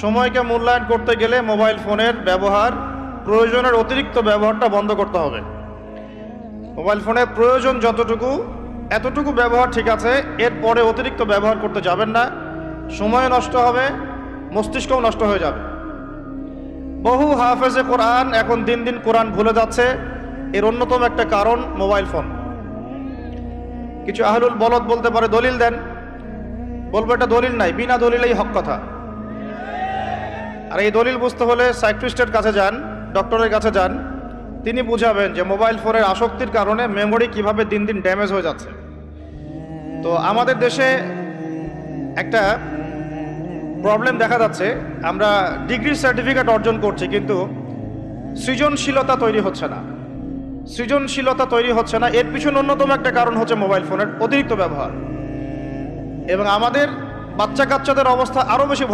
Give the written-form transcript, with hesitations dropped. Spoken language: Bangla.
সময়কে মূল্যায়ন করতে গেলে মোবাইল ফোনের ব্যবহার, প্রয়োজনের অতিরিক্ত ব্যবহারটা বন্ধ করতে হবে। মোবাইল ফোনের প্রয়োজন যতটুকু, এতটুকু ব্যবহার ঠিক আছে, এরপরে অতিরিক্ত ব্যবহার করতে যাবেন না। সময় নষ্ট হবে, মস্তিষ্কও নষ্ট হয়ে যাবে। বহু হাফেজে কোরআন এখন দিন দিন কোরআন ভুলে যাচ্ছে। এর অন্যতম একটা কারণ মোবাইল ফোন। কিছু আহলুল বলদ বলতে পারে দলিল দেন, বলবো এটা দলিল নাই, বিনা দলিলেই হক কথা। আর এই দলিল বুঝতে হলে সাইকিয়াট্রিস্টের কাছে যান, ডক্টরের কাছে যান, তিনি বুঝাবেন যে মোবাইল ফোনের আসক্তির কারণে মেমোরি কিভাবে দিন দিন ড্যামেজ হয়ে যাচ্ছে। তো আমাদের দেশে একটা প্রবলেম দেখা যাচ্ছে, আমরা ডিগ্রি সার্টিফিকেট অর্জন করছি কিন্তু সৃজনশীলতা তৈরি হচ্ছে না। সৃজনশীলতা তৈরি হচ্ছে না, এর পিছনে অন্যতম একটা কারণ হচ্ছে মোবাইল ফোনের অতিরিক্ত ব্যবহার। এবং আমাদের বাচ্চা কাচ্চাদের অবস্থা আরও বেশি ভয়ানক।